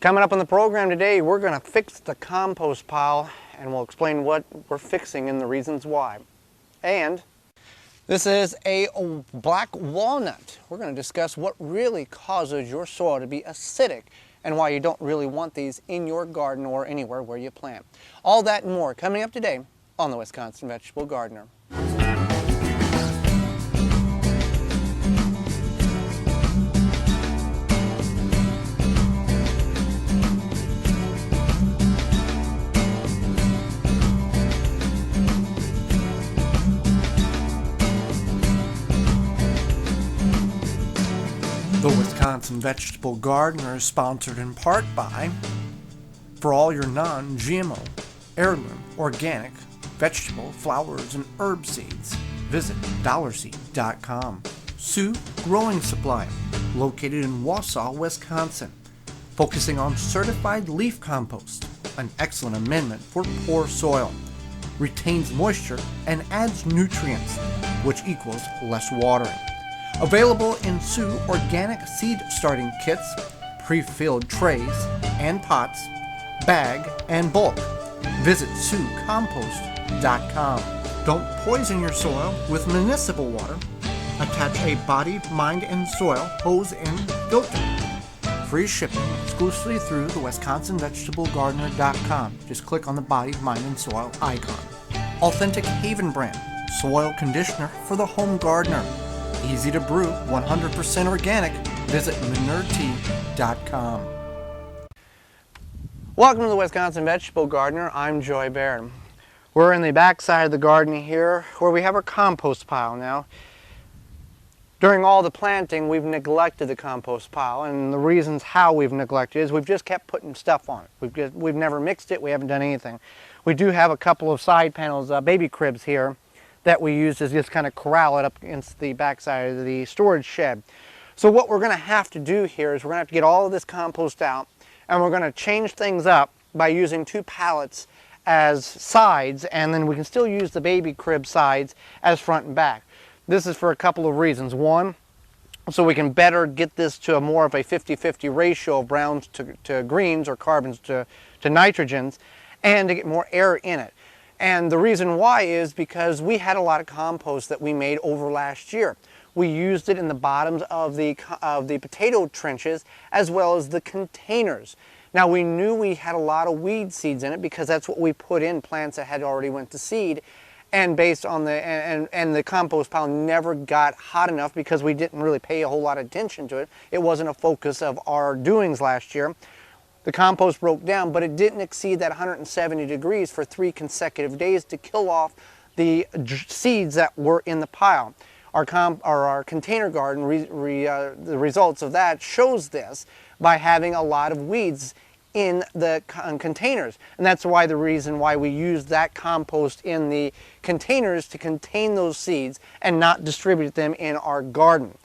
Coming up on the program today, we're going to fix the compost pile, and we'll explain what we're fixing and the reasons why. And this is a black walnut. We're going to discuss what really causes your soil to be acidic and why you don't really want these in your garden or anywhere where you plant. All that and more coming up today on the Wisconsin Vegetable Gardener. The Wisconsin Vegetable Gardener is sponsored in part by, for all your non-GMO, heirloom, organic, vegetable, flowers, and herb seeds, visit dollarseed.com. Sioux Growing Supply, located in Wausau, Wisconsin, focusing on certified leaf compost, an excellent amendment for poor soil, retains moisture and adds nutrients, which equals less watering. Available in Sioux organic seed starting kits, pre-filled trays and pots, bag and bulk. Visit SiouxCompost.com. Don't poison your soil with municipal water. Attach a body, mind, and soil hose and filter. Free shipping exclusively through the WisconsinVegetableGardener.com. Just click on the body, mind, and soil icon. Authentic Haven brand soil conditioner for the home gardener. Easy to brew, 100% organic. Visit MinureTea.com. Welcome to the Wisconsin Vegetable Gardener. I'm Joy Baird. We're in the back side of the garden here where we have our compost pile now. During all the planting, we've neglected the compost pile, and the reasons how we've neglected it is we've just kept putting stuff on it. We've never mixed it, we haven't done anything. We do have a couple of side panels, baby cribs here, that we use to just kind of corral it up against the backside of the storage shed. So what we're going to have to do here is we're going to have to get all of this compost out, and we're going to change things up by using 2 pallets as sides, and then we can still use the baby crib sides as front and back. This is for a couple of reasons. One, so we can better get this to a more of a 50-50 ratio of browns to greens or carbons to nitrogens, and to get more air in it. And the reason why is because we had a lot of compost that we made over last year. We used it in the bottoms of the potato trenches as well as the containers. Now we knew we had a lot of weed seeds in it because that's what we put in plants that had already went to seed. And based on the compost pile never got hot enough because we didn't really pay a whole lot of attention to it. It wasn't a focus of our doings last year. The compost broke down, but it didn't exceed that 170 degrees for 3 consecutive days to kill off the seeds that were in the pile. Our container garden, the results of that shows this by having a lot of weeds in the containers. And that's why the reason why we use that compost in the containers to contain those seeds and not distribute them in our garden.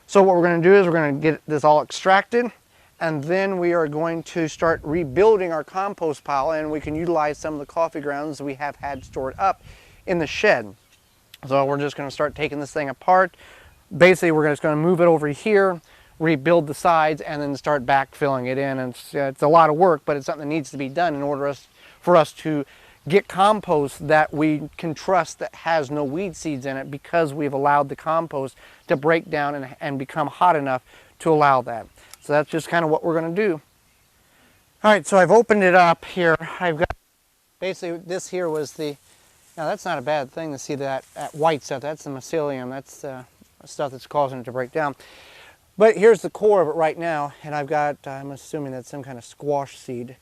So what we're going to do is we're going to get this all extracted, and then we are going to start rebuilding our compost pile, and we can utilize some of the coffee grounds we have had stored up in the shed. So we're just going to start taking this thing apart. Basically, we're just going to move it over here, rebuild the sides, and then start backfilling it in. And it's a lot of work, but it's something that needs to be done in order for us to get compost that we can trust that has no weed seeds in it, because we've allowed the compost to break down and become hot enough to allow that. So that's just kind of what we're going to do. All right, so I've opened it up here. I've got, basically this here was the, now that's not a bad thing to see that white stuff. That's the mycelium. That's stuff that's causing it to break down. But here's the core of it right now, and I've got, I'm assuming that's some kind of squash seed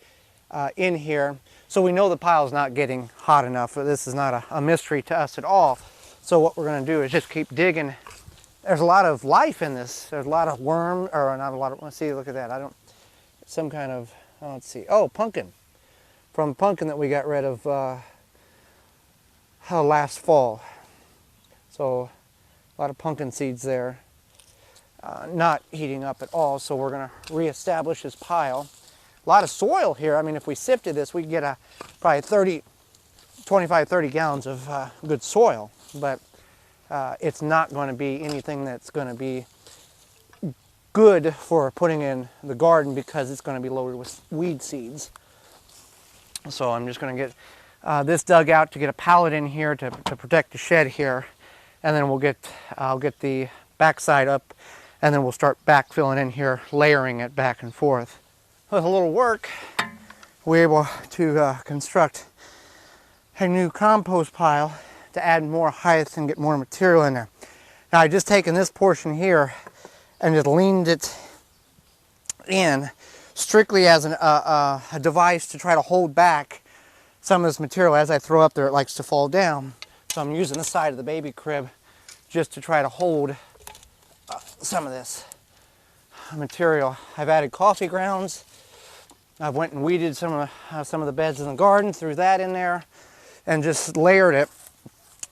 in here. So we know the pile's not getting hot enough. This is not a mystery to us at all. So what we're going to do is just keep digging. There's a lot of life in this. There's a lot of worm, or not a lot of, let's see, look at that. I don't, some kind of, oh, let's see, oh, pumpkin. From pumpkin that we got rid of last fall. So a lot of pumpkin seeds there. Not heating up at all, so we're going to reestablish this pile. A lot of soil here. I mean, if we sifted this, we'd get probably 25, 30 gallons of good soil, but it's not going to be anything that's going to be good for putting in the garden because it's going to be loaded with weed seeds. So I'm just going to get this dug out to get a pallet in here to protect the shed here, and then I'll get the backside up, and then we'll start backfilling in here, layering it back and forth. With a little work, we're able to construct a new compost pile to add more height and get more material in there. Now I just taken this portion here and just leaned it in strictly as a device to try to hold back some of this material. As I throw up there, it likes to fall down. So I'm using the side of the baby crib just to try to hold some of this material. I've added coffee grounds. I've went and weeded some of the beds in the garden, threw that in there, and just layered it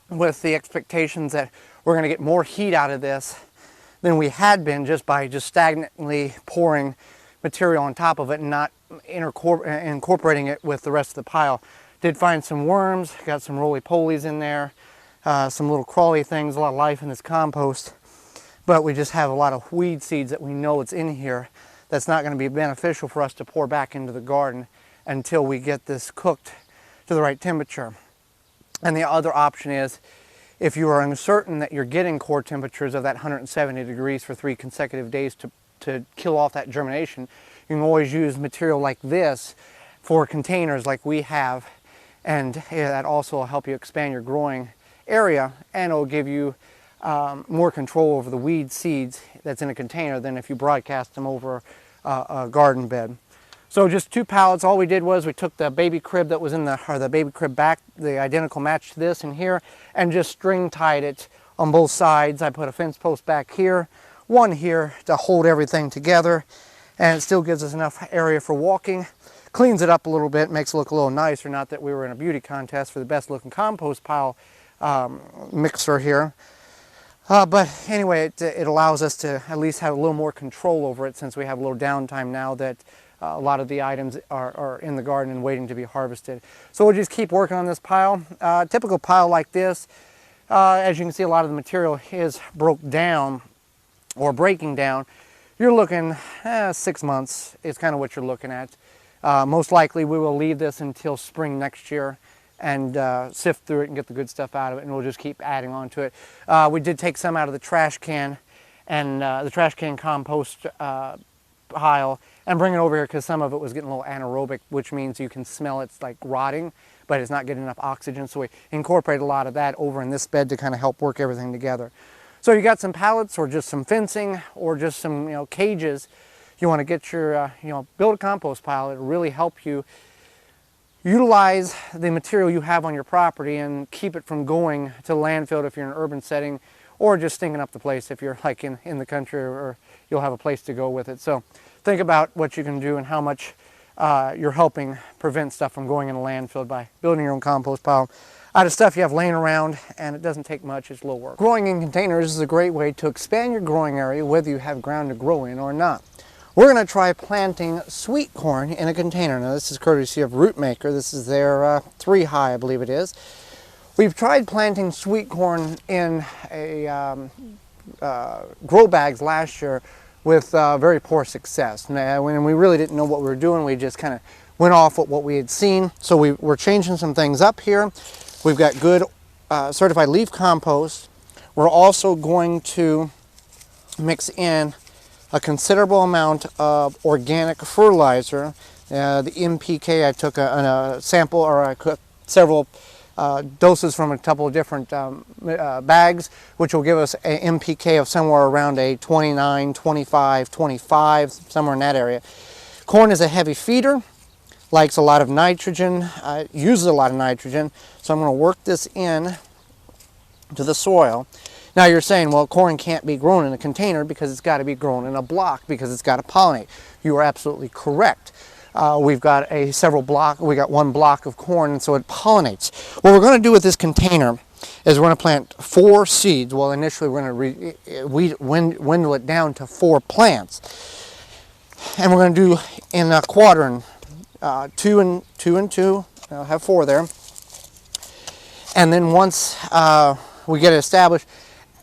with the expectations that we're going to get more heat out of this than we had been just by stagnantly pouring material on top of it and not incorporating it with the rest of the pile. Did find some worms, got some roly-polies in there, some little crawly things, a lot of life in this compost, but we just have a lot of weed seeds that we know it's in here that's not going to be beneficial for us to pour back into the garden until we get this cooked to the right temperature. And the other option is, if you are uncertain that you're getting core temperatures of that 170 degrees for 3 consecutive days to kill off that germination, you can always use material like this for containers like we have, and that also will help you expand your growing area, and it will give you more control over the weed seeds that's in a container than if you broadcast them over a garden bed. So just 2 pallets. All we did was we took the baby crib that was in the baby crib back, the identical match to this in here, and just string tied it on both sides. I put a fence post back here, one here to hold everything together, and it still gives us enough area for walking. Cleans it up a little bit, makes it look a little nicer. Not that we were in a beauty contest for the best looking compost pile mixer here. But anyway, it allows us to at least have a little more control over it, since we have a little downtime now that a lot of the items are in the garden and waiting to be harvested. So we'll just keep working on this pile. Typical pile like this, as you can see, a lot of the material is broke down or breaking down. You're looking 6 months is kind of what you're looking at. Most likely we will leave this until spring next year and sift through it and get the good stuff out of it, and we'll just keep adding on to it. We did take some out of the trash can, and the trash can compost pile, and bring it over here because some of it was getting a little anaerobic, which means you can smell it's like rotting, but it's not getting enough oxygen. So we incorporate a lot of that over in this bed to kind of help work everything together. So you got some pallets or just some fencing or just some cages. You want to get your build a compost pile. It'll really help you utilize the material you have on your property and keep it from going to landfill if you're in an urban setting, or just stinking up the place if you're like in the country, or you'll have a place to go with it. So think about what you can do and how much you're helping prevent stuff from going in a landfill by building your own compost pile out of stuff you have laying around, and it doesn't take much, it's low work. Growing in containers is a great way to expand your growing area, whether you have ground to grow in or not. We're going to try planting sweet corn in a container. Now this is courtesy of Rootmaker. This is their 3 high, I believe it is. We've tried planting sweet corn in a grow bags last year with very poor success. Now, when we really didn't know what we were doing, we just kind of went off what we had seen. So we're changing some things up here. We've got good certified leaf compost. We're also going to mix in a considerable amount of organic fertilizer. The NPK, I took a sample, or I cooked several doses from a couple of different bags, which will give us an NPK of somewhere around a 29, 25, 25, somewhere in that area. Corn is a heavy feeder, likes a lot of nitrogen, uses a lot of nitrogen, so I'm going to work this in to the soil. Now you're saying, well, corn can't be grown in a container because it's got to be grown in a block because it's got to pollinate. You are absolutely correct. We've got we got 1 block of corn, and so it pollinates. What we're going to do with this container is we're going to plant 4 seeds. Well, initially we're going to dwindle it down to 4 plants. And we're going to do in a quadrant, 2 and 2. I'll have 4 there. And then once we get it established,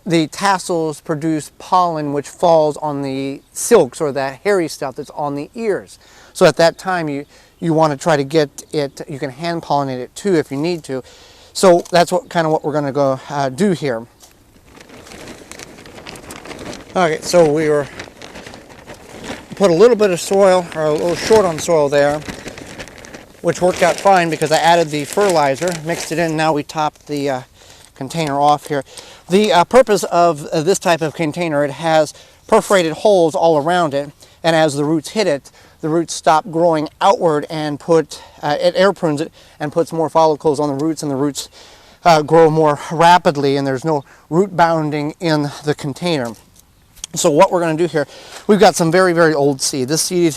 the tassels produce pollen which falls on the silks or that hairy stuff that's on the ears. So at that time you want to try to get it, you can hand pollinate it too if you need to. So that's what we're going to go do here. Okay, so we were put a little bit of soil, or a little short on soil there, which worked out fine because I added the fertilizer, mixed it in. Now we topped the container off here. The purpose of this type of container, it has perforated holes all around it, and as the roots hit it, the roots stop growing outward and it air prunes it and puts more follicles on the roots, and the roots grow more rapidly, and there's no root bounding in the container. So what we're going to do here, we've got some very, very old seed. This seed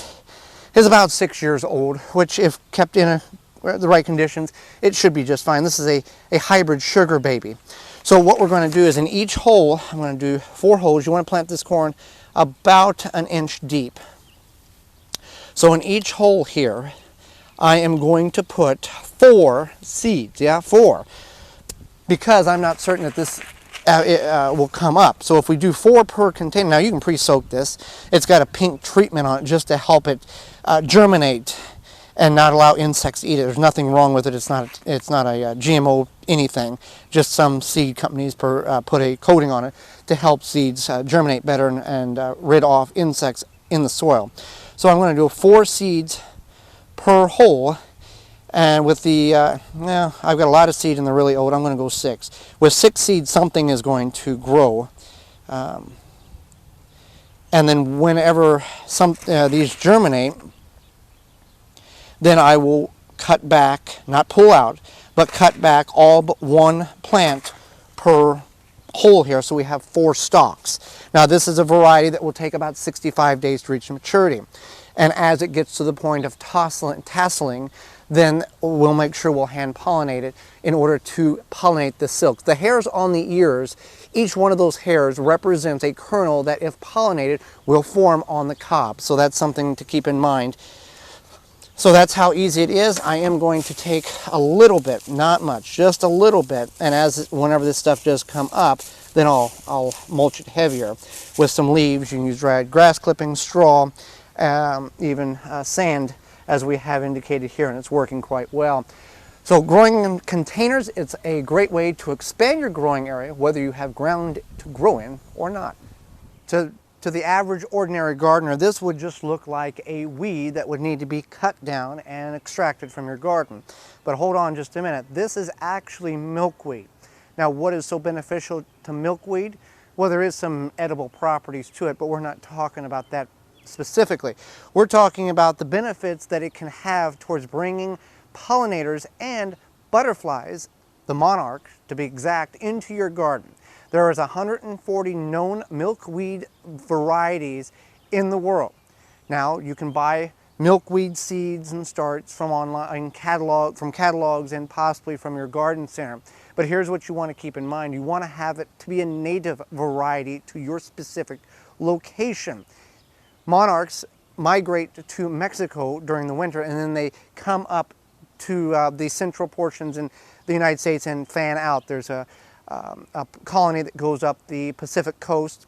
is about 6 years old, which if kept in the right conditions, it should be just fine. This is a hybrid sugar baby. So what we're going to do is in each hole, I'm going to do 4 holes. You want to plant this corn about an inch deep. So in each hole here, I am going to put 4 seeds, 4, because I'm not certain that this will come up. So if we do 4 per container, now you can pre-soak this. It's got a pink treatment on it just to help it germinate and not allow insects to eat it. There's nothing wrong with it. It's not a GMO anything. Just some seed companies put a coating on it to help seeds germinate better and rid off insects in the soil. So I'm going to do 4 seeds per hole. And with the, I've got a lot of seed and they're really old, I'm going to go 6. With 6 seeds, something is going to grow. And then whenever these germinate, then I will cut back, not pull out, but cut back all but 1 plant per hole here, so we have 4 stalks. Now this is a variety that will take about 65 days to reach maturity. And as it gets to the point of tasseling, then we'll make sure we'll hand pollinate it in order to pollinate the silks. The hairs on the ears, each one of those hairs represents a kernel that if pollinated will form on the cob. So that's something to keep in mind. So that's how easy it is. I am going to take a little bit, not much, just a little bit, and whenever this stuff does come up, then I'll mulch it heavier with some leaves. You can use dried grass clippings, straw, even sand, as we have indicated here, and it's working quite well. So growing in containers, it's a great way to expand your growing area, whether you have ground to grow in or not. To the average ordinary gardener, this would just look like a weed that would need to be cut down and extracted from your garden. But hold on just a minute, this is actually milkweed. Now what is so beneficial to milkweed? Well, there is some edible properties to it, but we're not talking about that specifically. We're talking about the benefits that it can have towards bringing pollinators and butterflies, the monarch to be exact, into your garden. There is 140 known milkweed varieties in the world. Now you can buy milkweed seeds and starts from online catalogs and possibly from your garden center. But here's what you want to keep in mind. You want to have it to be a native variety to your specific location. Monarchs migrate to Mexico during the winter, and then they come up to the central portions in the United States and fan out. There's a colony that goes up the Pacific coast,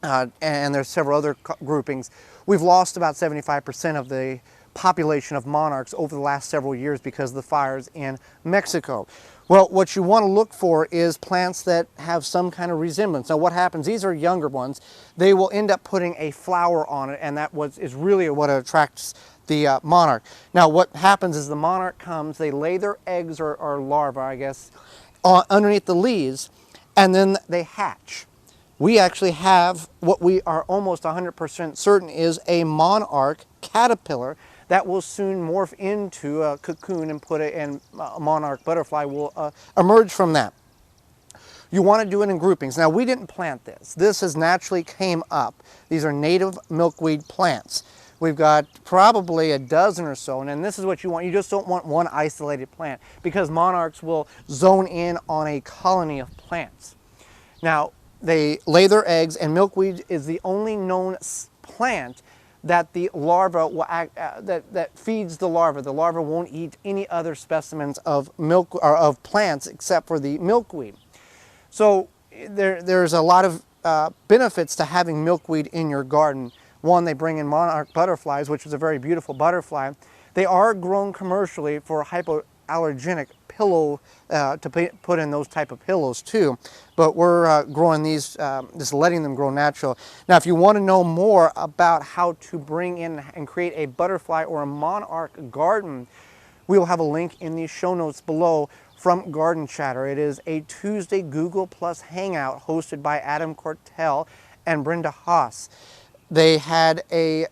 and there's several other groupings. We've lost about 75% of the population of monarchs over the last several years because of the fires in Mexico. Well, what you want to look for is plants that have some kind of resemblance. Now what happens, these are younger ones, they will end up putting a flower on it, and that is really what attracts the monarch. Now what happens is the monarch comes, they lay their eggs or larvae, I guess, underneath the leaves, and then they hatch. We actually have what we are almost 100% certain is a monarch caterpillar that will soon morph into a cocoon and a monarch butterfly will emerge from that. You want to do it in groupings. Now we didn't plant this. This has naturally came up. These are native milkweed plants. We've got probably a dozen or so, and then this is what you want. You just don't want one isolated plant because monarchs will zone in on a colony of plants. Now, they lay their eggs, and milkweed is the only known plant that the larva will that feeds the larva. The larva won't eat any other specimens of milk or of plants except for the milkweed. So there's a lot of benefits to having milkweed in your garden. One, they bring in monarch butterflies, which is a very beautiful butterfly. They are grown commercially for hypoallergenic pillow, to put in those type of pillows too. But we're growing these, just letting them grow natural. Now, if you want to know more about how to bring in and create a butterfly or a monarch garden, we will have a link in the show notes below from Garden Chatter. It is a Tuesday Google Plus Hangout hosted by Adam Cortell and Brenda Haas. They had a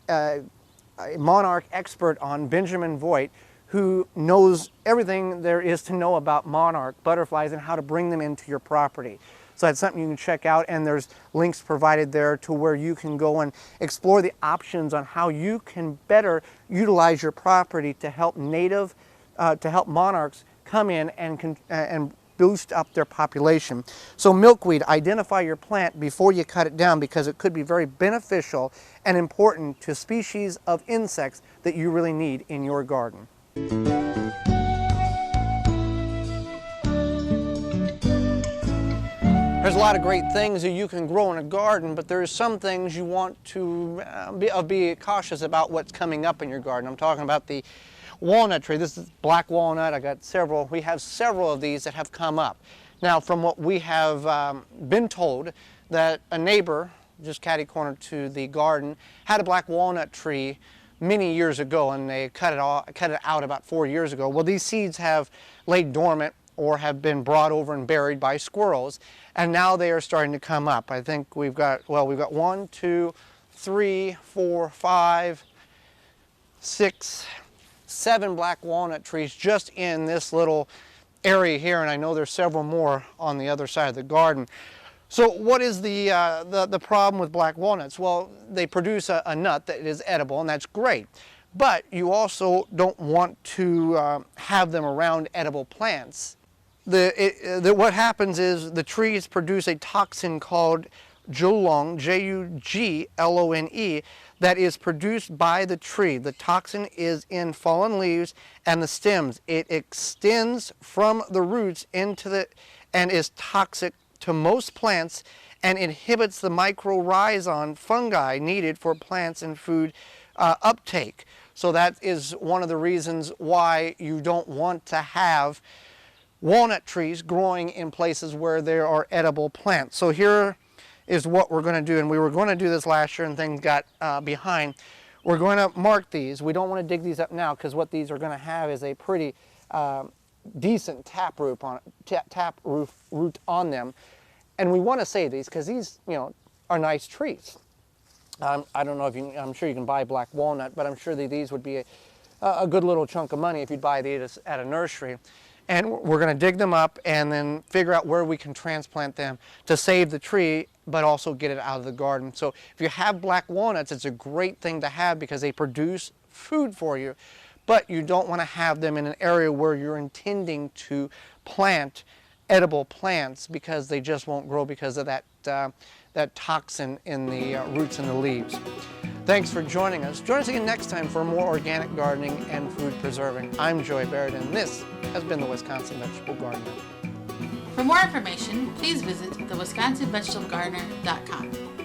monarch expert on, Benjamin Voigt, who knows everything there is to know about monarch butterflies and how to bring them into your property. So that's something you can check out, and there's links provided there to where you can go and explore the options on how you can better utilize your property to help monarchs come in and boost up their population. So milkweed, identify your plant before you cut it down, because it could be very beneficial and important to species of insects that you really need in your garden. There's a lot of great things that you can grow in a garden, but there's some things you want to be cautious about what's coming up in your garden. I'm talking about the walnut tree. This is black walnut. I got several. We have several of these that have come up. Now, from what we have been told, that a neighbor just catty-corner to the garden had a black walnut tree many years ago, and they cut it out about 4 years ago. Well, these seeds have laid dormant or have been brought over and buried by squirrels, and now they are starting to come up. I think we've got 1, 2, 3, 4, 5, 6, 7 black walnut trees just in this little area here, and I know there's several more on the other side of the garden. So what is the problem with black walnuts? Well, they produce a nut that is edible, and that's great. But you also don't want to have them around edible plants. What happens is the trees produce a toxin called Juglone, Juglone, that is produced by the tree. The toxin is in fallen leaves and the stems. It extends from the roots and is toxic to most plants, and inhibits the mycorrhizal fungi needed for plants and food uptake. So that is one of the reasons why you don't want to have walnut trees growing in places where there are edible plants. So here is what we're going to do, and we were going to do this last year and things got behind. We're going to mark these. We don't want to dig these up now, because what these are going to have is a pretty decent tap root on them, and we want to save these because these, are nice trees. I don't know if I'm sure you can buy black walnut, but I'm sure that these would be a good little chunk of money if you'd buy these at a nursery. And we're going to dig them up and then figure out where we can transplant them to save the tree, but also get it out of the garden. So if you have black walnuts, it's a great thing to have because they produce food for you, but you don't want to have them in an area where you're intending to plant edible plants, because they just won't grow because of that toxin in the roots and the leaves. Thanks for joining us. Join us again next time for more organic gardening and food preserving. I'm Joy Barrett, and this has been the Wisconsin Vegetable Gardener. For more information, please visit thewwisconsinvegetablegardener.com.